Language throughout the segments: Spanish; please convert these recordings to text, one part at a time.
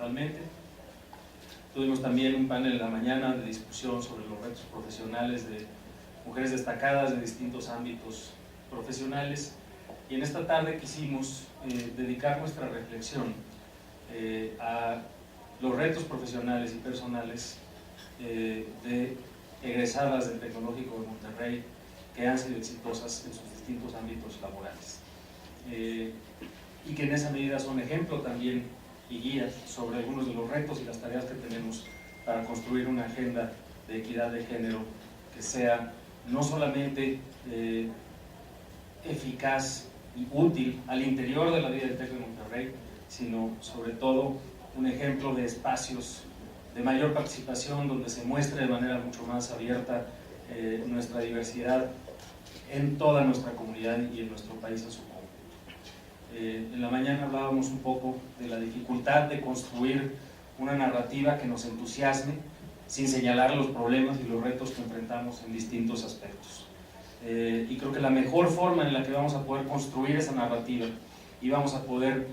totalmente. Tuvimos también un panel en la mañana de discusión sobre los retos profesionales de mujeres destacadas de distintos ámbitos profesionales, y en esta tarde quisimos dedicar nuestra reflexión a los retos profesionales y personales de egresadas del Tecnológico de Monterrey que han sido exitosas en sus distintos ámbitos laborales, y que en esa medida son ejemplo también y guías sobre algunos de los retos y las tareas que tenemos para construir una agenda de equidad de género que sea no solamente eficaz y útil al interior de la vida del TEC de Monterrey, sino sobre todo un ejemplo de espacios de mayor participación donde se muestre de manera mucho más abierta nuestra diversidad en toda nuestra comunidad y en nuestro país en su conjunto. En la mañana hablábamos un poco de la dificultad de construir una narrativa que nos entusiasme sin señalar los problemas y los retos que enfrentamos en distintos aspectos. Y creo que la mejor forma en la que vamos a poder construir esa narrativa y vamos a poder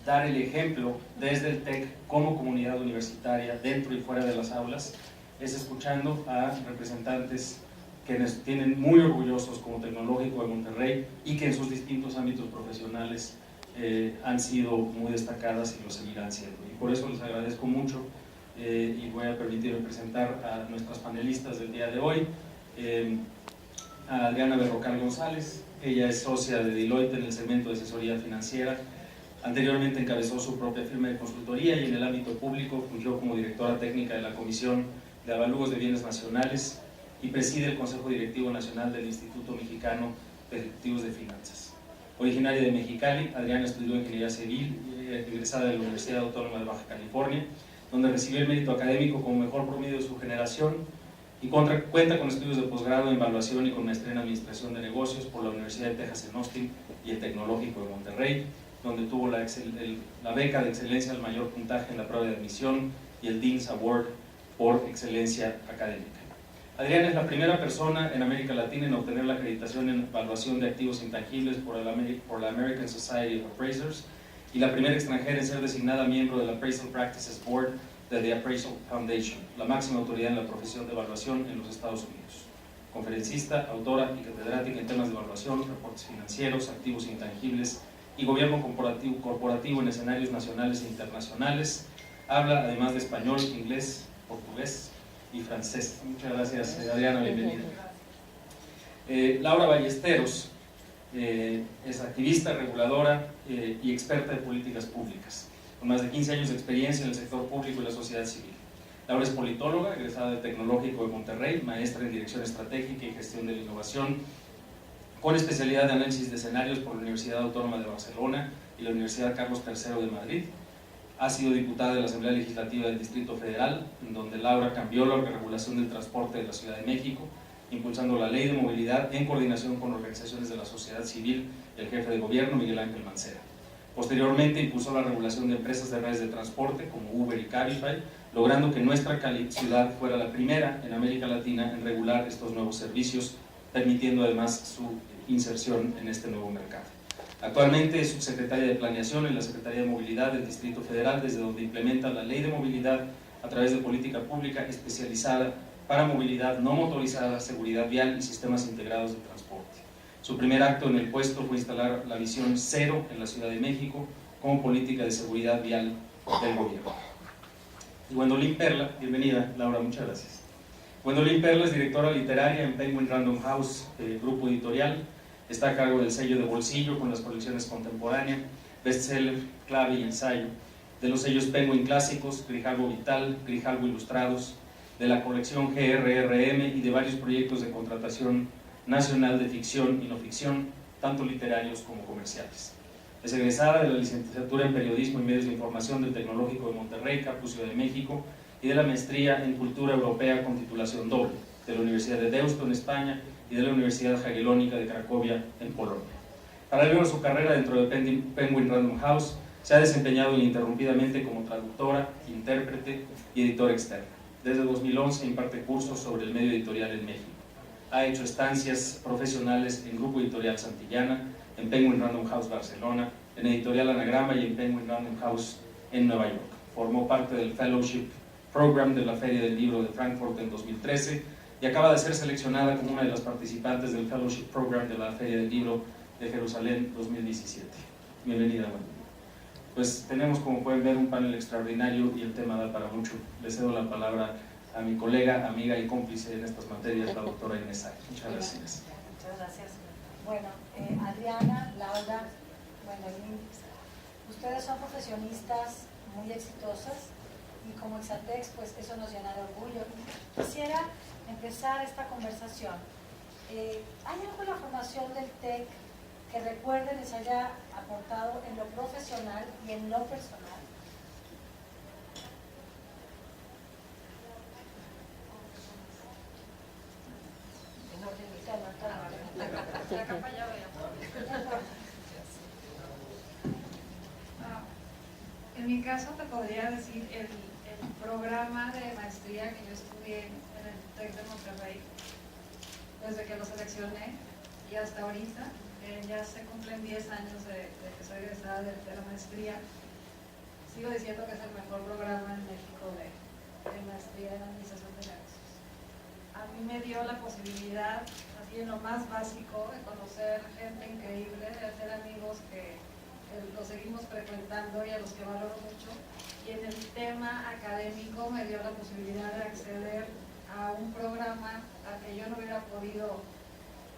dar el ejemplo desde el TEC como comunidad universitaria dentro y fuera de las aulas es escuchando a representantes que nos tienen muy orgullosos como Tecnológico de Monterrey y que en sus distintos ámbitos profesionales han sido muy destacadas y lo seguirán siendo. Y por eso les agradezco mucho y voy a permitirme presentar a nuestras panelistas del día de hoy. A Adriana Berrocal González, ella es socia de Deloitte en el segmento de asesoría financiera. Anteriormente encabezó su propia firma de consultoría y en el ámbito público fungió como directora técnica de la Comisión de Avalúos de Bienes Nacionales y preside el Consejo Directivo Nacional del Instituto Mexicano de Ejecutivos de Finanzas. Originaria de Mexicali, Adriana estudió Ingeniería Civil, egresada de la Universidad Autónoma de Baja California, donde recibió el mérito académico como mejor promedio de su generación y cuenta con estudios de posgrado en evaluación y con maestría en Administración de Negocios por la Universidad de Texas en Austin y el Tecnológico de Monterrey, donde tuvo la beca de excelencia al mayor puntaje en la prueba de admisión y el Dean's Award por excelencia académica. Adriana es la primera persona en América Latina en obtener la acreditación en evaluación de activos intangibles por la American Society of Appraisers y la primera extranjera en ser designada miembro del Appraisal Practices Board de The Appraisal Foundation, la máxima autoridad en la profesión de evaluación en los Estados Unidos. Conferencista, autora y catedrática en temas de evaluación, reportes financieros, activos intangibles y gobierno corporativo en escenarios nacionales e internacionales. Habla además de español, inglés, portugués y francés. Muchas gracias, Adriana, bienvenida. Laura Ballesteros es activista, reguladora y experta en políticas públicas, con más de 15 años de experiencia en el sector público y la sociedad civil. Laura es politóloga, egresada del Tecnológico de Monterrey, maestra en Dirección Estratégica y Gestión de la Innovación, con especialidad de análisis de escenarios por la Universidad Autónoma de Barcelona y la Universidad Carlos III de Madrid. Ha sido diputada de la Asamblea Legislativa del Distrito Federal, en donde Laura cambió la regulación del transporte de la Ciudad de México, impulsando la Ley de Movilidad en coordinación con organizaciones de la sociedad civil y el jefe de gobierno, Miguel Ángel Mancera. Posteriormente impulsó la regulación de empresas de redes de transporte como Uber y Cabify, logrando que nuestra ciudad fuera la primera en América Latina en regular estos nuevos servicios, permitiendo además su inserción en este nuevo mercado. Actualmente es subsecretaria de Planeación en la Secretaría de Movilidad del Distrito Federal, desde donde implementa la Ley de Movilidad a través de política pública especializada para movilidad no motorizada, seguridad vial y sistemas integrados de transporte. Su primer acto en el puesto fue instalar la visión cero en la Ciudad de México como política de seguridad vial del gobierno. Y Gwendolyn Perla, bienvenida, Laura, muchas gracias. Gwendolyn Perla es directora literaria en Penguin Random House, grupo editorial. Está a cargo del sello de bolsillo con las colecciones Contemporánea, Bestseller, Clave y Ensayo, de los sellos Penguin Clásicos, Grijalbo Vital, Grijalbo Ilustrados, de la colección GRRM y de varios proyectos de contratación nacional de ficción y no ficción, tanto literarios como comerciales. Es egresada de la licenciatura en Periodismo y Medios de Información del Tecnológico de Monterrey, Campus Ciudad de México, y de la maestría en Cultura Europea con titulación doble, de la Universidad de Deusto en España y de la Universidad Jagellónica de Cracovia en Polonia. Paralelo a su carrera dentro de Penguin Random House, se ha desempeñado ininterrumpidamente como traductora, intérprete y editora externa. Desde 2011 imparte cursos sobre el medio editorial en México. Ha hecho estancias profesionales en Grupo Editorial Santillana, en Penguin Random House Barcelona, en Editorial Anagrama y en Penguin Random House en Nueva York. Formó parte del Fellowship Program de la Feria del Libro de Frankfurt en 2013 y acaba de ser seleccionada como una de las participantes del Fellowship Program de la Feria del Libro de Jerusalén 2017. Bienvenida, Wendy. Pues tenemos, como pueden ver, un panel extraordinario y el tema da para mucho. Le cedo la palabra a mi colega, amiga y cómplice en estas materias, la doctora Inés Say. Muchas gracias. Muchas gracias. Bueno, Adriana, Laura, bueno, ustedes son profesionistas muy exitosas y como Exatex, pues eso nos llena de orgullo. Quisiera empezar esta conversación. ¿Hay algo en la formación del TEC que recuerden les haya aportado en lo profesional y en lo personal? En mi caso te podría decir el programa de maestría que yo estudié en el TEC de Monterrey, desde que lo seleccioné y hasta ahorita, ya se cumplen 10 años de que soy egresada de la maestría. Sigo diciendo que es el mejor programa en México de maestría en administración de negocios. A mí me dio la posibilidad, así en lo más básico, de conocer gente increíble, de hacer amigos que los seguimos frecuentando y a los que valoro mucho. Y en el tema académico me dio la posibilidad de acceder a un programa al que yo no hubiera podido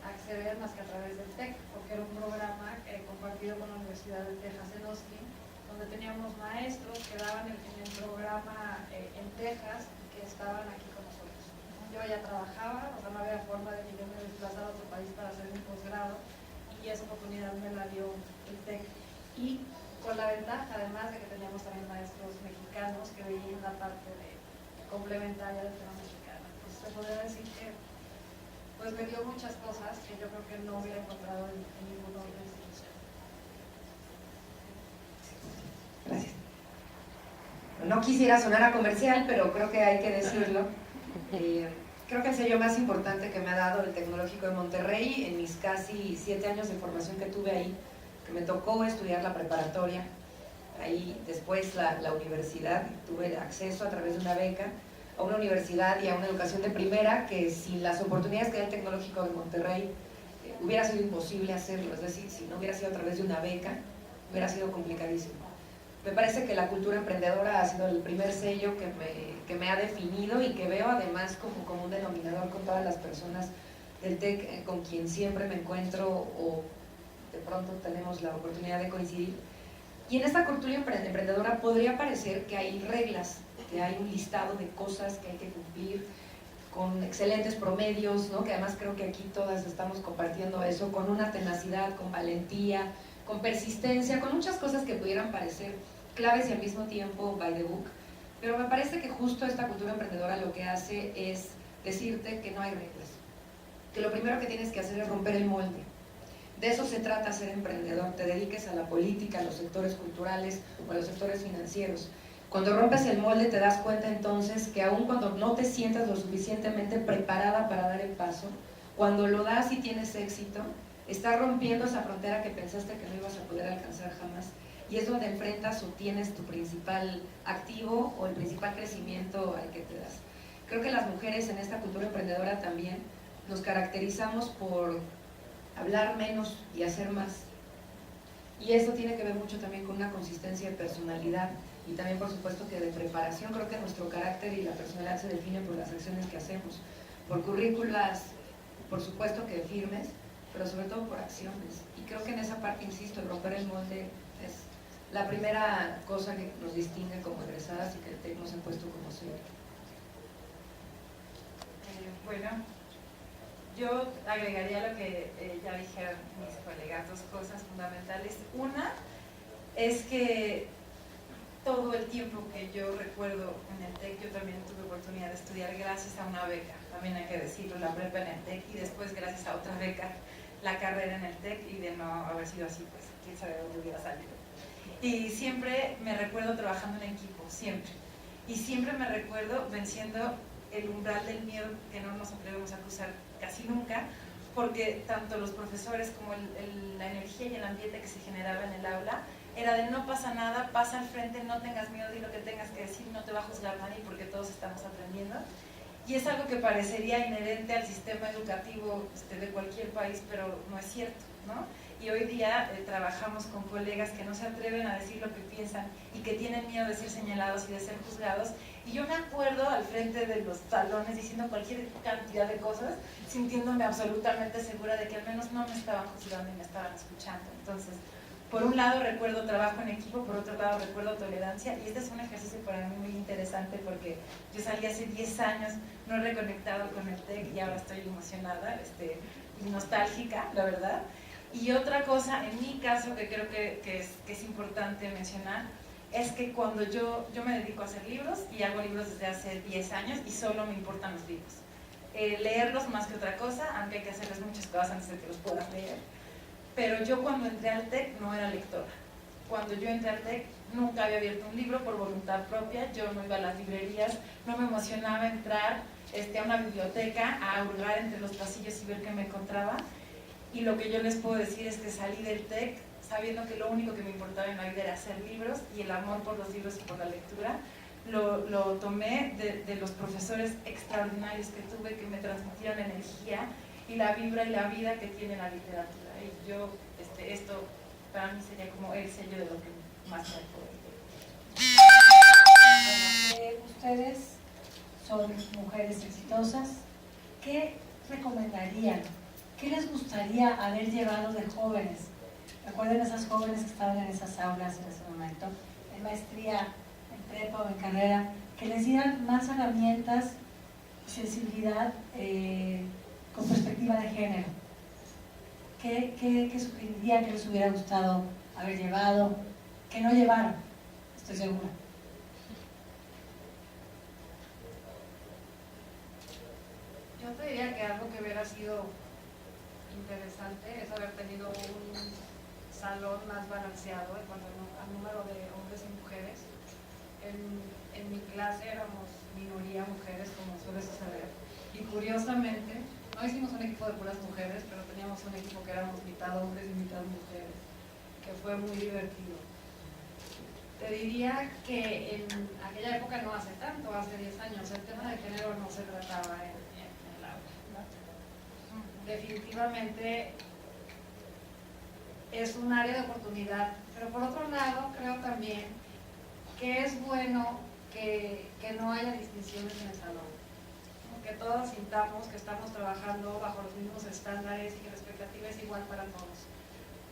acceder más que a través del TEC, porque era un programa compartido con la Universidad de Texas en Austin, donde teníamos maestros que daban en el programa en Texas y que estaban aquí con nosotros. Yo ya trabajaba, o sea, no había forma de que yo me desplazara a otro país para hacer un posgrado y esa oportunidad me la dio el TEC. Y con la ventaja, además, de que teníamos también maestros mexicanos que veían la parte complementaria del tema mexicano. Pues se podría decir que pues, me dio muchas cosas que yo creo que no hubiera encontrado en ninguna otra institución. Gracias. No quisiera sonar a comercial, pero creo que hay que decirlo. Creo que el sello más importante que me ha dado el Tecnológico de Monterrey en mis casi 7 años de formación que tuve ahí, que me tocó estudiar la preparatoria, ahí después la universidad, tuve acceso a través de una beca a una universidad y a una educación de primera que sin las oportunidades que da el Tecnológico de Monterrey hubiera sido imposible hacerlo, es decir, si no hubiera sido a través de una beca hubiera sido complicadísimo. Me parece que la cultura emprendedora ha sido el primer sello que me ha definido y que veo además como un denominador con todas las personas del TEC con quien siempre me encuentro o de pronto tenemos la oportunidad de coincidir. Y en esta cultura emprendedora podría parecer que hay reglas, que hay un listado de cosas que hay que cumplir, con excelentes promedios, ¿no? Que además creo que aquí todas estamos compartiendo eso, con una tenacidad, con valentía, con persistencia, con muchas cosas que pudieran parecer claves y al mismo tiempo by the book. Pero me parece que justo esta cultura emprendedora lo que hace es decirte que no hay reglas, que lo primero que tienes que hacer es romper el molde. De eso se trata ser emprendedor, te dediques a la política, a los sectores culturales o a los sectores financieros. Cuando rompes el molde te das cuenta entonces que aun cuando no te sientas lo suficientemente preparada para dar el paso, cuando lo das y tienes éxito, estás rompiendo esa frontera que pensaste que no ibas a poder alcanzar jamás. Y es donde enfrentas o tienes tu principal activo o el principal crecimiento al que te das. Creo que las mujeres en esta cultura emprendedora también nos caracterizamos por hablar menos y hacer más. Y eso tiene que ver mucho también con una consistencia de personalidad y también por supuesto que de preparación. Creo que nuestro carácter y la personalidad se definen por las acciones que hacemos, por currículas, por supuesto que firmes, pero sobre todo por acciones. Y creo que en esa parte, insisto, el romper el molde es la primera cosa que nos distingue como egresadas y que nos han puesto como sello. Bueno, yo agregaría lo que ya dijeron mis colegas, 2 cosas fundamentales. Una es que todo el tiempo que yo recuerdo en el TEC, yo también tuve oportunidad de estudiar gracias a una beca, también hay que decirlo, la prepa en el TEC y después gracias a otra beca, la carrera en el TEC, y de no haber sido así, pues quién sabe dónde hubiera salido. Y siempre me recuerdo trabajando en equipo, siempre. Y siempre me recuerdo venciendo el umbral del miedo que no nos atrevemos a cruzar casi nunca, porque tanto los profesores como la energía y el ambiente que se generaba en el aula era de no pasa nada, pasa al frente, no tengas miedo, di lo que tengas que decir, no te va a juzgar nadie porque todos estamos aprendiendo. Y es algo que parecería inherente al sistema educativo de cualquier país, pero no es cierto, ¿no? Y hoy día trabajamos con colegas que no se atreven a decir lo que piensan y que tienen miedo de ser señalados y de ser juzgados. Y yo me acuerdo al frente de los salones diciendo cualquier cantidad de cosas, sintiéndome absolutamente segura de que al menos no me estaban juzgando y me estaban escuchando. Entonces, por un lado recuerdo trabajo en equipo, por otro lado recuerdo tolerancia, y este es un ejercicio para mí muy interesante porque yo salí hace 10 años, no he reconectado con el TEC y ahora estoy emocionada y nostálgica, la verdad. Y otra cosa, en mi caso, que creo que es importante mencionar, es que cuando yo me dedico a hacer libros, y hago libros desde hace 10 años, y solo me importan los libros. Leerlos más que otra cosa, aunque hay que hacerles muchas cosas antes de que los puedas leer. Pero yo cuando entré al TEC no era lectora. Cuando yo entré al TEC nunca había abierto un libro por voluntad propia, yo no iba a las librerías, no me emocionaba entrar a una biblioteca, a hurgar entre los pasillos y ver qué me encontraba. Y lo que yo les puedo decir es que salí del TEC sabiendo que lo único que me importaba en la vida era hacer libros, y el amor por los libros y por la lectura lo tomé de los profesores extraordinarios que tuve, que me transmitieron energía y la vibra y la vida que tiene la literatura. Y yo, esto para mí sería como el sello de lo que más me acuerdo. Ustedes son mujeres exitosas. ¿Qué recomendarían? ¿Qué les gustaría haber llevado de jóvenes? Recuerden esas jóvenes que estaban en esas aulas en ese momento, en maestría, en prepa o en carrera, que les dieran más herramientas y sensibilidad con perspectiva de género. ¿Qué sugerirían que les hubiera gustado haber llevado? Que no llevaron, estoy segura. Yo te diría que algo que hubiera sido interesante es haber tenido un salón más balanceado en cuanto al número de hombres y mujeres. En mi clase éramos minoría mujeres, como suele suceder, y curiosamente no hicimos un equipo de puras mujeres, pero teníamos un equipo que éramos mitad hombres y mitad mujeres, que fue muy divertido. Te diría que en aquella época, no hace tanto, hace 10 años, el tema de género no se trataba en el aula. Definitivamente es un área de oportunidad, pero por otro lado creo también que es bueno que no haya distinciones en el salón, que todos sintamos que estamos trabajando bajo los mismos estándares y que la expectativa es igual para todos.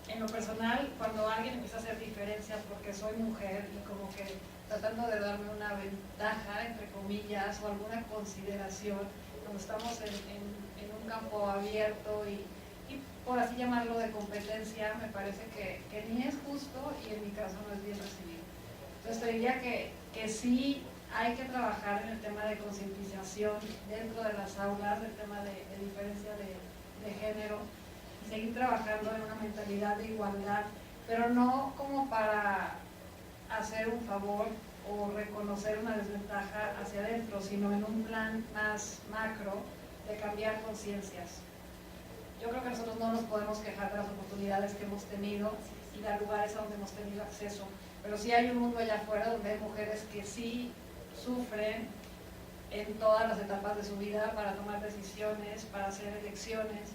En lo personal, cuando alguien empieza a hacer diferencias porque soy mujer y como que tratando de darme una ventaja, entre comillas, o alguna consideración, cuando estamos en un campo abierto y por así llamarlo de competencia, me parece que ni es justo y en mi caso no es bien recibido. Entonces te diría que sí hay que trabajar en el tema de concientización dentro de las aulas, del tema de diferencia de género, y seguir trabajando en una mentalidad de igualdad, pero no como para hacer un favor o reconocer una desventaja hacia adentro, sino en un plan más macro de cambiar conciencias. Yo creo que nosotros no nos podemos quejar de las oportunidades que hemos tenido y de lugares a donde hemos tenido acceso, pero sí hay un mundo allá afuera donde hay mujeres que sí sufren en todas las etapas de su vida para tomar decisiones, para hacer elecciones,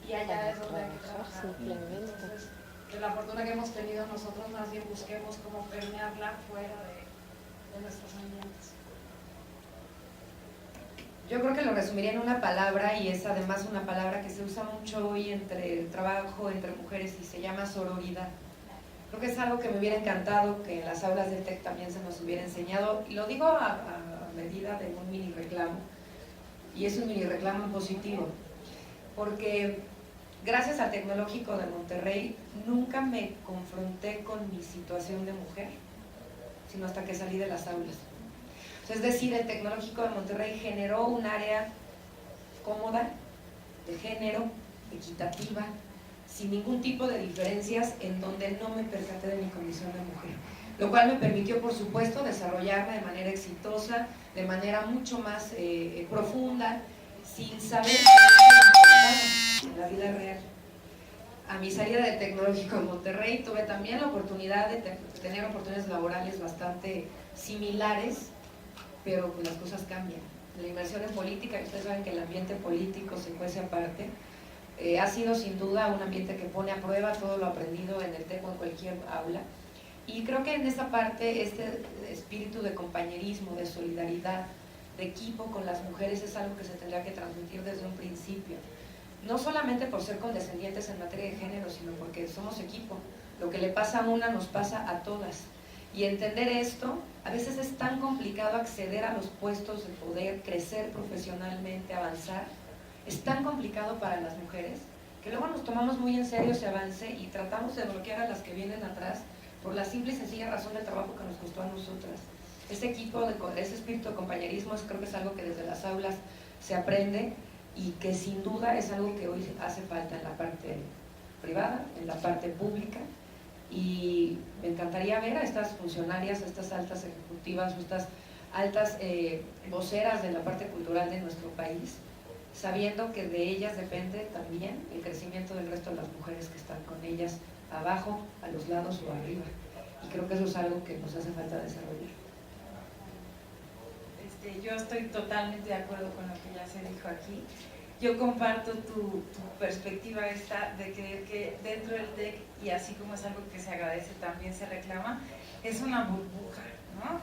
y allá es donde hay que trabajar. Entonces, que la fortuna que hemos tenido nosotros más bien busquemos cómo permearla fuera de nuestros ambientes. Yo creo que lo resumiría en una palabra, y es además una palabra que se usa mucho hoy entre el trabajo entre mujeres, y se llama sororidad. Creo que es algo que me hubiera encantado que en las aulas del TEC también se nos hubiera enseñado, y lo digo a medida de un mini reclamo, y es un mini reclamo en positivo, porque gracias al Tecnológico de Monterrey nunca me confronté con mi situación de mujer, sino hasta que salí de las aulas. Es decir, el Tecnológico de Monterrey generó un área cómoda, de género, equitativa, sin ningún tipo de diferencias, en donde no me percaté de mi condición de mujer, lo cual me permitió, por supuesto, desarrollarme de manera exitosa, de manera mucho más profunda, sin saber que en la vida real. a mi salida del Tecnológico de Monterrey tuve también la oportunidad de tener oportunidades laborales bastante similares, pero las cosas cambian. La inversión en política, ustedes saben que el ambiente político se cuece aparte, ha sido sin duda un ambiente que pone a prueba todo lo aprendido en el TEC o en cualquier aula, y creo que en esa parte este espíritu de compañerismo, de solidaridad, de equipo con las mujeres es algo que se tendrá que transmitir desde un principio, no solamente por ser condescendientes en materia de género, sino porque somos equipo. Lo que le pasa a una nos pasa a todas, y entender esto, a veces es tan complicado acceder a los puestos de poder, crecer profesionalmente, avanzar, es tan complicado para las mujeres que luego nos tomamos muy en serio ese avance y tratamos de bloquear a las que vienen atrás por la simple y sencilla razón del trabajo que nos costó a nosotras. Ese equipo, ese espíritu de compañerismo creo que es algo que desde las aulas se aprende y que sin duda es algo que hoy hace falta en la parte privada, en la parte pública, y me encantaría ver a estas funcionarias, a estas altas ejecutivas, o estas altas voceras de la parte cultural de nuestro país, sabiendo que de ellas depende también el crecimiento del resto de las mujeres que están con ellas abajo, a los lados o arriba, y creo que eso es algo que nos hace falta desarrollar. Yo estoy totalmente de acuerdo con lo que ya se dijo aquí. Yo comparto tu perspectiva esta de creer que dentro del TEC, y así como es algo que se agradece, también se reclama, es una burbuja, ¿no?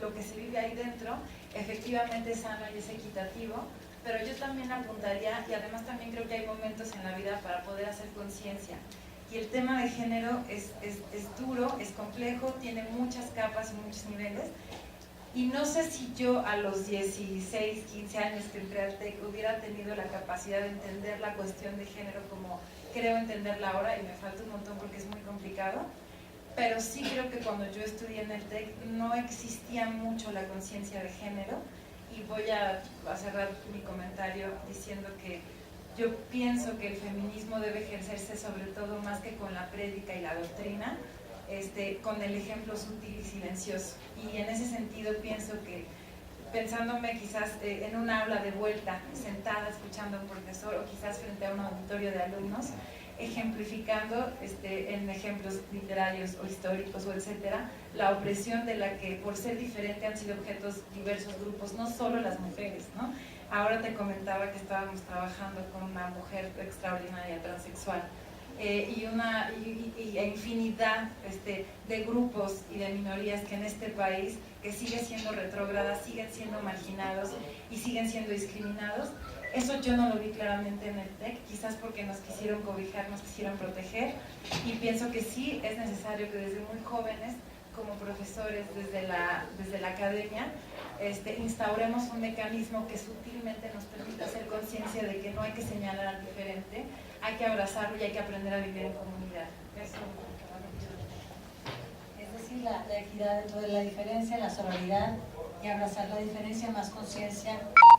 Lo que se vive ahí dentro efectivamente es sano y es equitativo, pero yo también apuntaría, y además también creo que hay momentos en la vida para poder hacer conciencia. Y el tema de género es duro, es complejo, tiene muchas capas y muchos niveles. Y no sé si yo a los 16, 15 años que entré al TEC hubiera tenido la capacidad de entender la cuestión de género como creo entenderla ahora, y me falta un montón porque es muy complicado, pero sí creo que cuando yo estudié en el TEC no existía mucho la conciencia de género, y voy a cerrar mi comentario diciendo que yo pienso que el feminismo debe ejercerse sobre todo más que con la prédica y la doctrina, con el ejemplo sutil y silencioso. Y en ese sentido pienso que, pensándome quizás en un aula de vuelta, sentada escuchando a un profesor o quizás frente a un auditorio de alumnos, ejemplificando en ejemplos literarios o históricos o etcétera, la opresión de la que por ser diferente han sido objetos diversos grupos, no solo las mujeres, ¿no? Ahora te comentaba que estábamos trabajando con una mujer extraordinaria, transexual, y infinidad de grupos y de minorías que en este país que siguen siendo retrógradas, siguen siendo marginados y siguen siendo discriminados. Eso yo no lo vi claramente en el TEC, quizás porque nos quisieron cobijar, nos quisieron proteger, y pienso que sí es necesario que desde muy jóvenes, como profesores desde la academia, instauremos un mecanismo que sutilmente nos permita hacer conciencia de que no hay que señalar al diferente, hay que abrazarlo y hay que aprender a vivir en comunidad. Eso. Es decir, la equidad dentro de la diferencia, la sororidad, y abrazar la diferencia, más conciencia